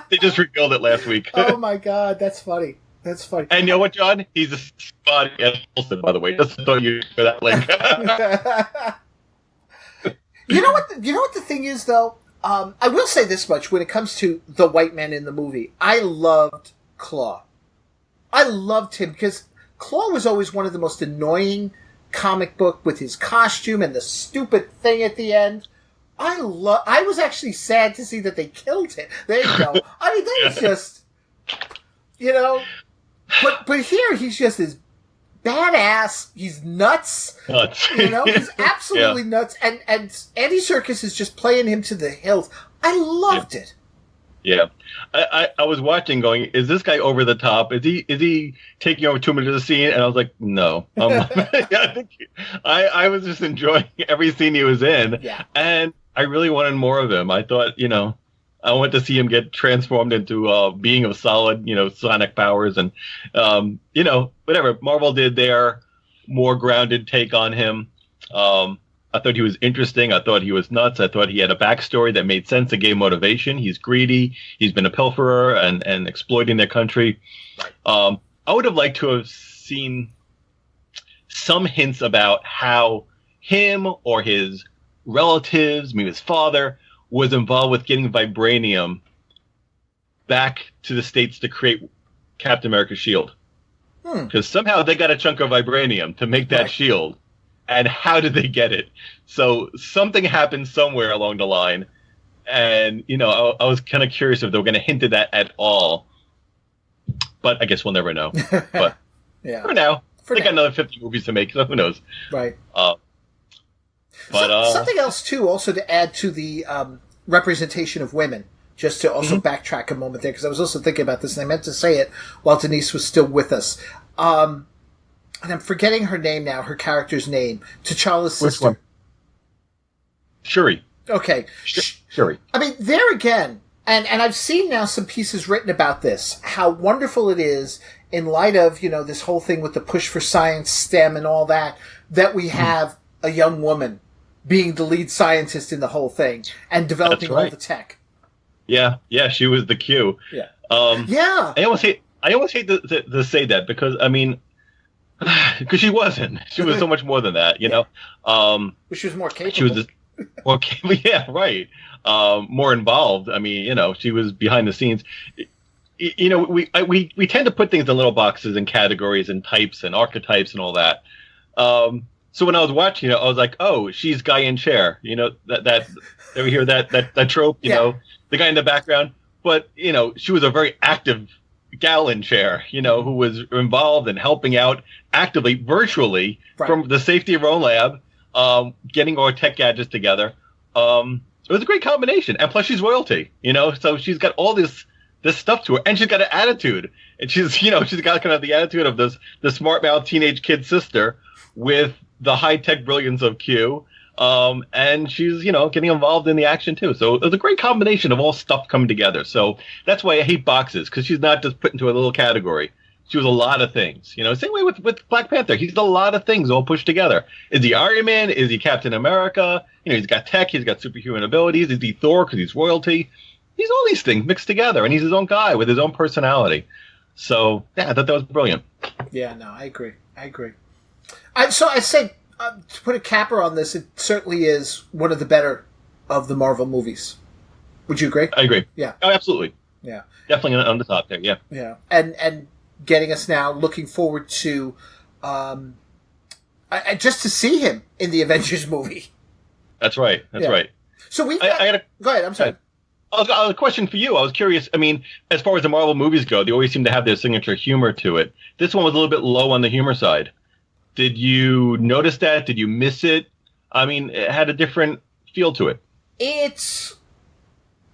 They just revealed it last week. Oh my god, that's funny. And you know what, John? He's a spot at Holston, by the way. Just throw you for that link. You know what the thing is, though? I will say this much when it comes to the white man in the movie. I loved Claw. I loved him because Claw was always one of the most annoying comic book with his costume and the stupid thing at the end. I was actually sad to see that they killed him. There you go. I mean, that was just, but here he's just this badass. He's nuts. He's absolutely nuts. And Andy Serkis is just playing him to the hilt. I loved it. Yeah, I was watching, going, is this guy over the top? Is he taking over too much of the scene? And I was like, no. I think I was just enjoying every scene he was in, and I really wanted more of him. I thought, I want to see him get transformed into being of solid, sonic powers, and whatever Marvel did their more grounded take on him. I thought he was interesting. I thought he was nuts. I thought he had a backstory that made sense and gave motivation. He's greedy. He's been a pilferer and exploiting their country. I would have liked to have seen some hints about how him or his relatives, maybe his father, was involved with getting vibranium back to the States to create Captain America's shield. Because somehow they got a chunk of vibranium to make that shield. And how did they get it? So something happened somewhere along the line. And, I was kind of curious if they were going to hint at that at all. But I guess we'll never know. But for now, they got another 50 movies to make, so who knows? Right. Something else, too, also to add to the representation of women, just to also backtrack a moment there, because I was also thinking about this, and I meant to say it while Denise was still with us. And I'm forgetting her name now, her character's name. T'Challa's sister. Which one? Shuri. Okay. Shuri. I mean, there again, and I've seen now some pieces written about this, how wonderful it is in light of, this whole thing with the push for science, STEM, and all that we have a young woman being the lead scientist in the whole thing and developing all the tech. Yeah, she was the Q. Yeah. I almost hate to say that because, I mean, because she wasn't. She was so much more than that, She was more capable. She was more involved. I mean, she was behind the scenes. We tend to put things in little boxes and categories and types and archetypes and all that. So when I was watching it, I was like, oh, she's guy in chair. That ever hear that trope? The guy in the background. But she was a very active gal in chair, who was involved in helping out actively, virtually, from the safety of her own lab, getting our tech gadgets together. It was a great combination, and plus she's royalty, so she's got all this stuff to her, and she's got an attitude, and she's got kind of the attitude of the smart mouth teenage kid sister with the high tech brilliance of Q. And she's, getting involved in the action too. So it was a great combination of all stuff coming together. So that's why I hate boxes, because she's not just put into a little category. She was a lot of things. Same way with Black Panther. He's a lot of things all pushed together. Is he Iron Man? Is he Captain America? He's got tech. He's got superhuman abilities. Is he Thor because he's royalty? He's all these things mixed together, and he's his own guy with his own personality. So, yeah, I thought that was brilliant. Yeah, no, I agree. So I say, to put a capper on this, it certainly is one of the better of the Marvel movies. Would you agree? I agree. Yeah. Oh, absolutely. Yeah. Definitely on the top there, yeah. Yeah. And getting us now looking forward to just to see him in the Avengers movie. That's right. That's right. So go ahead, I'm sorry. A question for you. I was curious. I mean, as far as the Marvel movies go, they always seem to have their signature humor to it. This one was a little bit low on the humor side. Did you notice that? Did you miss it? I mean, it had a different feel to it.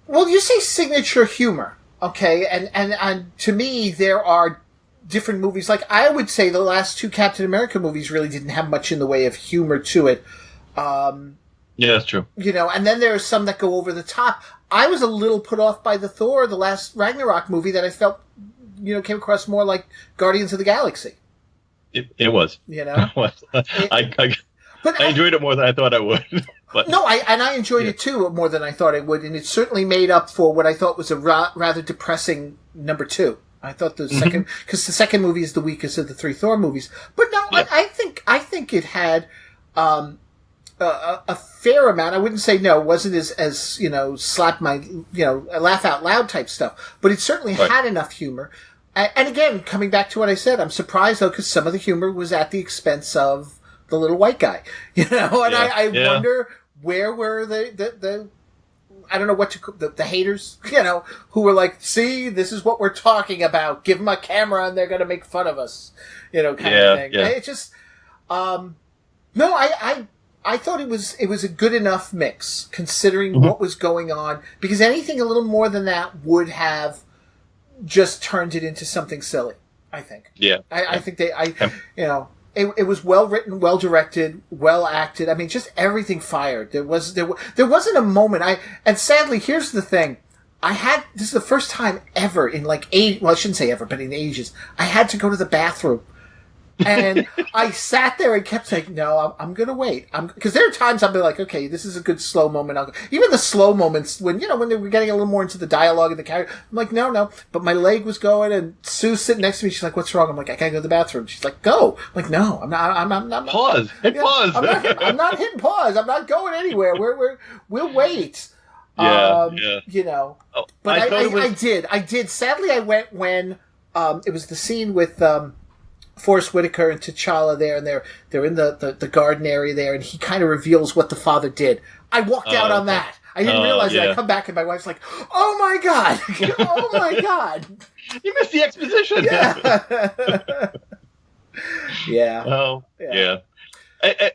Well, you say signature humor, okay? And to me, there are different movies. Like, I would say the last two Captain America movies really didn't have much in the way of humor to it. Yeah, that's true. And then there are some that go over the top. I was a little put off by the last Ragnarok movie that I felt, came across more like Guardians of the Galaxy. It was. It was. I enjoyed it more than I thought I would. But. No, I enjoyed it too more than I thought I would, and it certainly made up for what I thought was a rather depressing number 2. I thought the second, because the second movie is the weakest of the 3 Thor movies. But no, yeah. I think it had a fair amount. I wouldn't say no, it wasn't as slap my laugh out loud type stuff, but it certainly had enough humor. And again, coming back to what I said, I'm surprised though because some of the humor was at the expense of the little white guy, and I wonder where were the I don't know what the haters, who were like, see, this is what we're talking about. Give them a camera and they're going to make fun of us, kind of thing. Yeah. It's just, no, I thought it was a good enough mix considering what was going on, because anything a little more than that would have just turned it into something silly, I think. Yeah. I think it was well written, well directed, well acted. I mean, just everything fired. There wasn't a moment. And sadly, here's the thing. This is the first time ever in I shouldn't say ever, but in ages, I had to go to the bathroom. And I sat there and kept saying, no, I'm going to wait. Because there are times I'll be like, okay, this is a good slow moment. I'll go. Even the slow moments when they were getting a little more into the dialogue and the character, I'm like, no. But my leg was going and Sue's sitting next to me. She's like, what's wrong? I'm like, I gotta go to the bathroom. She's like, go. I'm like, no, I'm not. Pause. Hit pause. I'm not hitting pause. I'm not going anywhere. We'll wait. Yeah. But I did. Sadly, I went when, it was the scene with, Forrest Whitaker and T'Challa there, and they're in the garden area there, and he kind of reveals what the father did. I walked out on that. I didn't realize it. I come back and my wife's like, "Oh my god, oh my god, you missed the exposition." Yeah. Oh, yeah.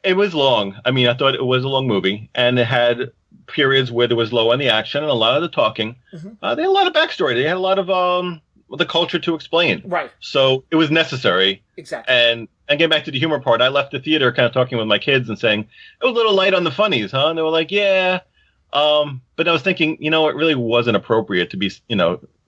It was long. I mean, I thought it was a long movie, and it had periods where there was low on the action and a lot of the talking. They had a lot of backstory. They had a lot of the culture to explain. Right. So it was necessary. Exactly. And getting back to the humor part, I left the theater kind of talking with my kids and saying, it was a little light on the funnies, huh? And they were like, yeah. But I was thinking, it really wasn't appropriate to be,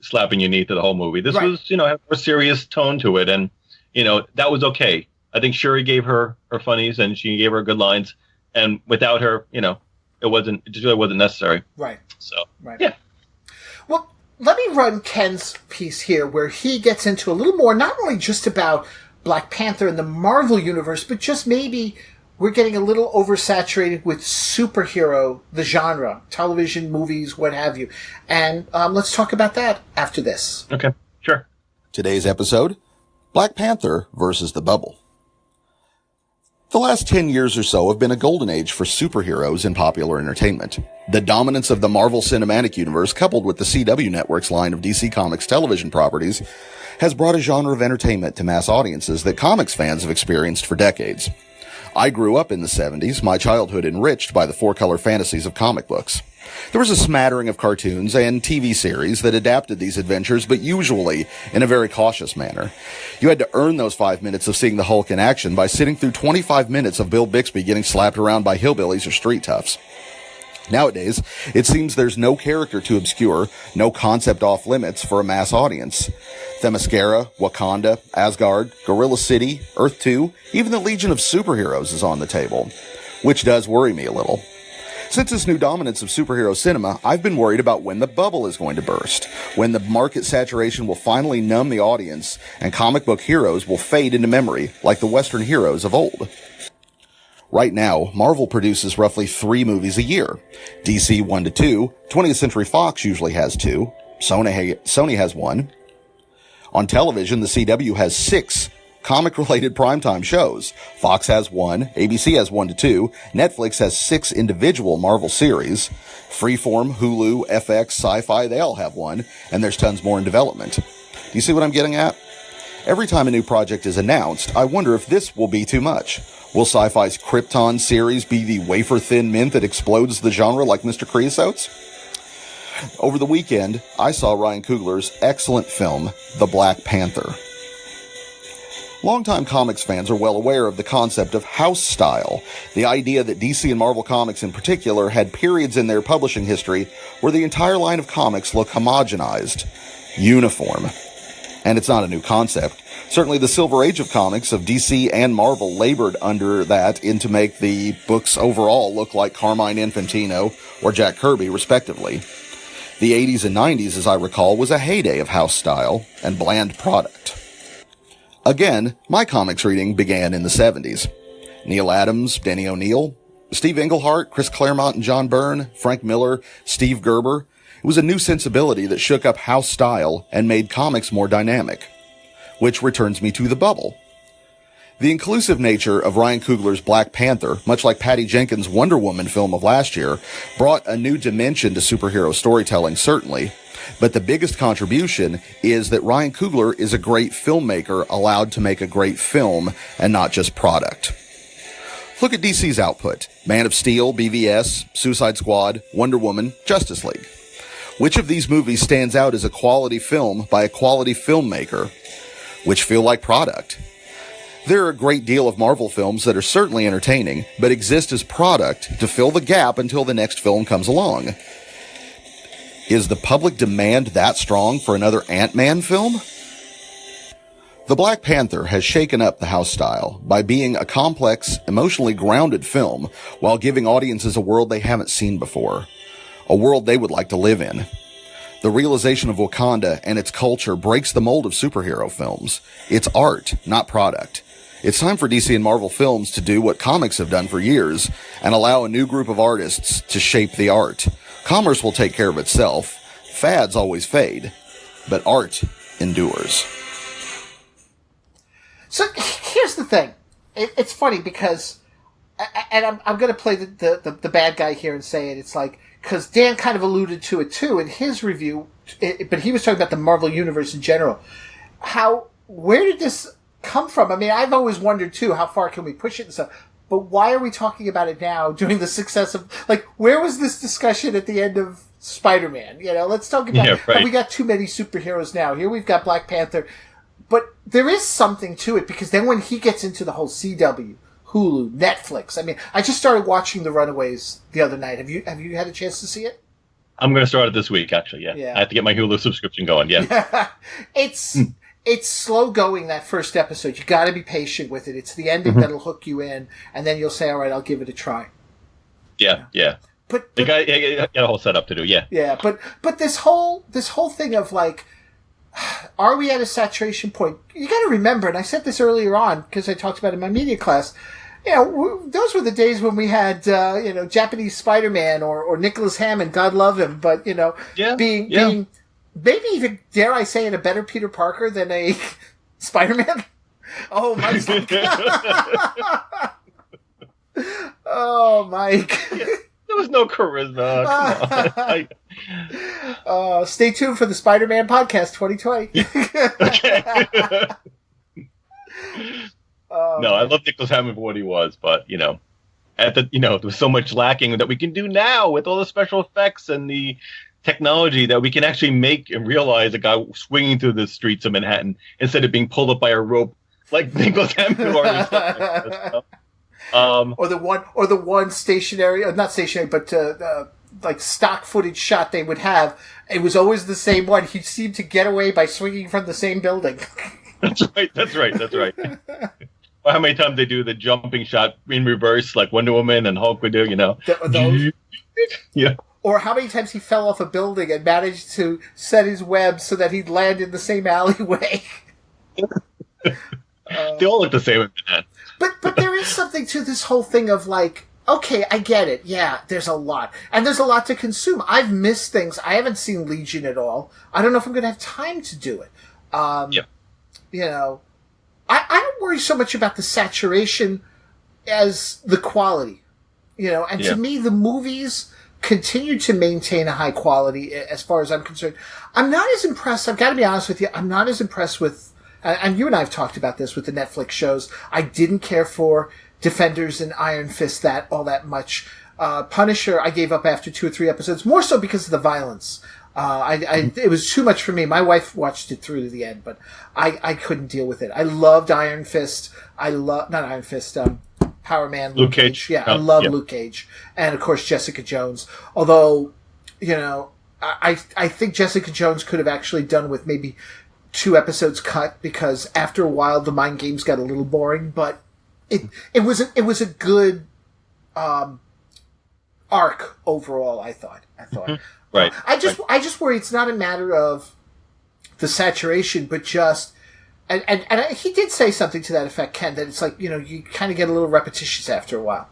slapping your knee to the whole movie. This was, had a more serious tone to it. And, that was okay. I think Shuri gave her funnies and she gave her good lines. And without her, it just really wasn't necessary. Right. So, yeah. Well, let me run Ken's piece here where he gets into a little more, not only just about Black Panther and the Marvel Universe, but just maybe we're getting a little oversaturated with superhero, the genre, television, movies, what have you. And let's talk about that after this. Okay, sure. Today's episode, Black Panther versus the Bubble. The last 10 years or so have been a golden age for superheroes in popular entertainment. The dominance of the Marvel Cinematic Universe, coupled with the CW Network's line of DC Comics television properties, has brought a genre of entertainment to mass audiences that comics fans have experienced for decades. I grew up in the 70s, my childhood enriched by the four-color fantasies of comic books. There was a smattering of cartoons and TV series that adapted these adventures, but usually in a very cautious manner. You had to earn those 5 minutes of seeing the Hulk in action by sitting through 25 minutes of Bill Bixby getting slapped around by hillbillies or street toughs. Nowadays, it seems there's no character too obscure, no concept off limits for a mass audience. Themyscira, Wakanda, Asgard, Gorilla City, Earth 2, even the Legion of Superheroes is on the table, which does worry me a little. Since this new dominance of superhero cinema, I've been worried about when the bubble is going to burst, when the market saturation will finally numb the audience and comic book heroes will fade into memory like the Western heroes of old. Right now, Marvel produces roughly 3 movies a year. DC 1 to 2, 20th Century Fox usually has 2, Sony has 1. On television, the CW has 6 comic-related primetime shows. Fox has 1, ABC has 1 to 2, Netflix has 6 individual Marvel series, Freeform, Hulu, FX, Sci-Fi, they all have 1, and there's tons more in development. Do you see what I'm getting at? Every time a new project is announced, I wonder if this will be too much. Will Sci-Fi's Krypton series be the wafer-thin mint that explodes the genre like Mr. Creosote's? Over the weekend, I saw Ryan Coogler's excellent film, The Black Panther. Longtime comics fans are well aware of the concept of house style, the idea that DC and Marvel Comics in particular had periods in their publishing history where the entire line of comics look homogenized, uniform. And it's not a new concept. Certainly the Silver Age of comics of DC and Marvel labored under that in to make the books overall look like Carmine Infantino or Jack Kirby, respectively. The 80s and 90s, as I recall, was a heyday of house style and bland product. Again, my comics reading began in the 70s. Neil Adams, Denny O'Neil, Steve Englehart, Chris Claremont and John Byrne, Frank Miller, Steve Gerber. It was a new sensibility that shook up house style and made comics more dynamic. Which returns me to the bubble. The inclusive nature of Ryan Coogler's Black Panther, much like Patty Jenkins' Wonder Woman film of last year, brought a new dimension to superhero storytelling, certainly. But the biggest contribution is that Ryan Coogler is a great filmmaker allowed to make a great film and not just product. Look at DC's output. Man of Steel, BVS, Suicide Squad, Wonder Woman, Justice League. Which of these movies stands out as a quality film by a quality filmmaker? Which feel like product? There are a great deal of Marvel films that are certainly entertaining, but exist as product to fill the gap until the next film comes along. Is the public demand that strong for another Ant-Man film? The Black Panther has shaken up the house style by being a complex, emotionally grounded film while giving audiences a world they haven't seen before. A world they would like to live in. The realization of Wakanda and its culture breaks the mold of superhero films. It's art, not product. It's time for DC and Marvel films to do what comics have done for years and allow a new group of artists to shape the art. Commerce will take care of itself. Fads always fade. But art endures. So here's the thing. It's funny because, and I'm going to play the bad guy here and say it. It's like, because Dan kind of alluded to it too in his review, but he was talking about the Marvel Universe in general. Where did this come from? I mean, I've always wondered too, how far can we push it and stuff. But why are we talking about it now during the success of, like, where was this discussion at the end of Spider-Man? You know, let's talk about, have we got too many superheroes now? Here we've got Black Panther. But there is something to it, because then when he gets into the whole CW, Hulu, Netflix, I mean, I just started watching The Runaways the other night. Have you had a chance to see it? I'm going to start it this week, actually, yeah. I have to get my Hulu subscription going, yeah. It's slow going, that first episode. You got to be patient with it. It's the ending that'll hook you in, and then you'll say, all right, I'll give it a try. Yeah. But the guy got a whole setup to do, yeah. Yeah, but this whole thing of, like, are we at a saturation point? You got to remember, and I said this earlier on because I talked about it in my media class, you know, those were the days when we had, Japanese Spider-Man or Nicholas Hammond, God love him, but, you know, being maybe even, dare I say it, a better Peter Parker than a Spider-Man? Oh, Mike. Oh, Mike. There was no charisma. Come on. Stay tuned for the Spider-Man Podcast 2020. Okay. No, I love Nicholas Hammond for what he was, but, you know, there was so much lacking that we can do now with all the special effects and the technology that we can actually make and realize a guy swinging through the streets of Manhattan instead of being pulled up by a rope like Nicholas Hammond already stuff. Or the one stationary, not stationary, but like stock footage shot they would have, it was always the same one. He seemed to get away by swinging from the same building. That's right. Or how many times they do the jumping shot in reverse, like Wonder Woman and Hulk would do, you know? Those? Yeah. Or how many times he fell off a building and managed to set his web so that he'd land in the same alleyway. They all look the same in that. But there is something to this whole thing of like, okay, I get it. Yeah, there's a lot. And there's a lot to consume. I've missed things. I haven't seen Legion at all. I don't know if I'm going to have time to do it. You know, I don't worry so much about the saturation as the quality. You know, and to me, the movies continue to maintain a high quality as far as I'm concerned. I'm not as impressed. I've got to be honest with you. I'm not as impressed with, and you and I have talked about this with the Netflix shows. I didn't care for Defenders and Iron Fist all that much. Punisher, I gave up after 2 or 3 episodes, more so because of the violence. It was too much for me. My wife watched it through to the end, but I couldn't deal with it. I loved Iron Fist. Not Iron Fist, Power Man, Luke Cage. Yeah, I love Luke Cage. And of course, Jessica Jones. Although, you know, I think Jessica Jones could have actually done with maybe 2 episodes cut, because after a while the mind games got a little boring, but it was a good arc overall, I thought. Right. I just worry it's not a matter of the saturation, but just and he did say something to that effect, Ken, that it's like, you know, you kind of get a little repetitious after a while.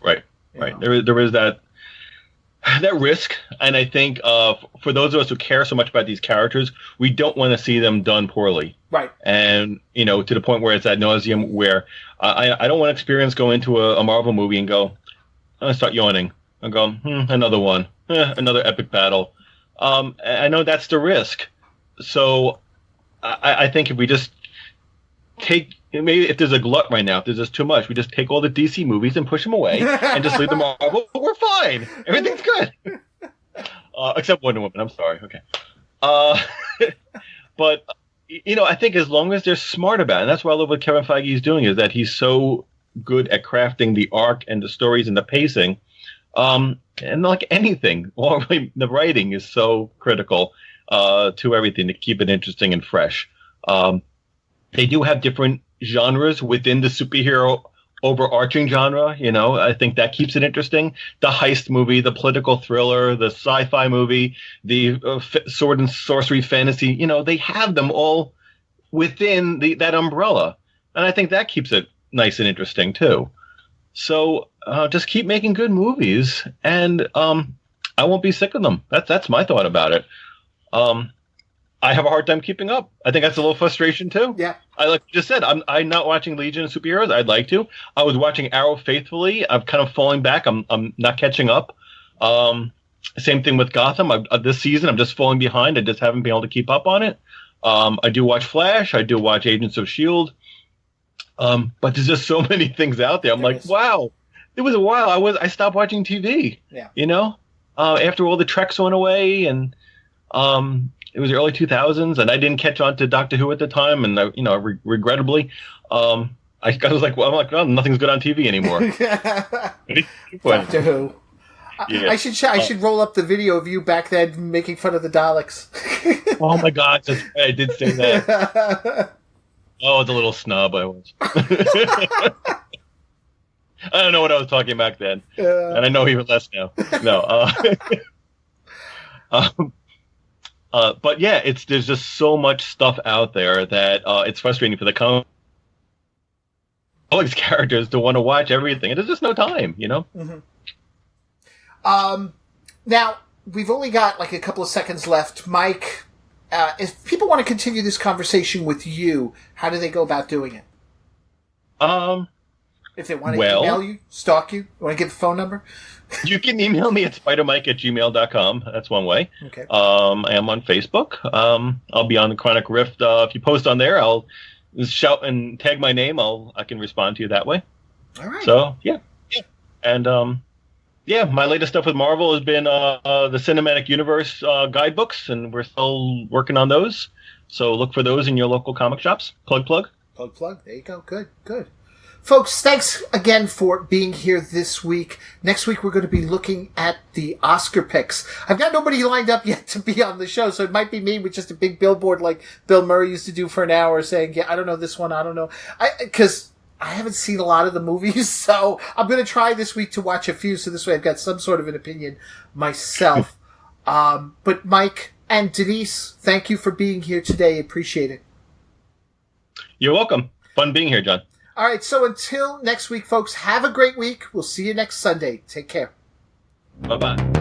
Right. There is that risk, and I think for those of us who care so much about these characters, we don't want to see them done poorly. Right. And, you know, to the point where it's ad nauseum, where I don't want to experience going into a Marvel movie and go, I'm going to start yawning. and go, another one, another epic battle. I know that's the risk. So I think if we just take, maybe if there's a glut right now, if there's just too much, we just take all the DC movies and push them away and just leave them all. We're fine. Everything's good. Except Wonder Woman. I'm sorry. Okay. But, you know, I think as long as they're smart about it, and that's what I love what Kevin Feige is doing, is that he's so good at crafting the arc and the stories and the pacing. And like anything, well, really, the writing is so critical to everything to keep it interesting and fresh. They do have different genres within the superhero overarching genre. You know, I think that keeps it interesting. The heist movie, the political thriller, the sci-fi movie, the sword and sorcery fantasy, you know, they have them all within that umbrella. And I think that keeps it nice and interesting too. So just keep making good movies, and I won't be sick of them. That's my thought about it. I have a hard time keeping up. I think that's a little frustration too. Yeah. Like you just said, I'm not watching Legion of Superheroes. I'd like to. I was watching Arrow faithfully. I'm kind of falling back. I'm not catching up. Same thing with Gotham. This season, I'm just falling behind. I just haven't been able to keep up on it. I do watch Flash. I do watch Agents of S.H.I.E.L.D. But there's just so many things out there. I'm like, wow. There was a while I stopped watching TV. Yeah. You know, after all the Treks went away, and it was the early 2000s, and I didn't catch on to Doctor Who at the time, and regrettably, I was like, well, nothing's good on TV anymore. Doctor Who. Yeah. I should roll up the video of you back then making fun of the Daleks. Oh my God, that's right. I did say that. Oh, the little snub I was. I don't know what I was talking back then, and I know even less now. No. But yeah, there's just so much stuff out there that it's frustrating for the comics characters to want to watch everything, and there's just no time, you know. Mm-hmm. Now we've only got like a couple of seconds left, Mike. If people want to continue this conversation with you, how do they go about doing it? If they want to email you, stalk you, want to get the phone number? You can email me at spidermike@gmail.com. That's one way. Okay. I am on Facebook. I'll be on the Chronic Rift. If you post on there, I'll shout and tag my name. I can respond to you that way. All right. So, yeah. And, my latest stuff with Marvel has been the Cinematic Universe guidebooks, and we're still working on those. So look for those in your local comic shops. Plug. There you go. Good. Folks, thanks again for being here this week. Next week, we're going to be looking at the Oscar picks. I've got nobody lined up yet to be on the show, so it might be me with just a big billboard like Bill Murray used to do for an hour saying, yeah, I don't know this one, I don't know. Because I haven't seen a lot of the movies, so I'm going to try this week to watch a few, so this way I've got some sort of an opinion myself. But Mike and Denise, thank you for being here today. Appreciate it. You're welcome. Fun being here, John. All right, so until next week, folks, have a great week. We'll see you next Sunday. Take care. Bye-bye.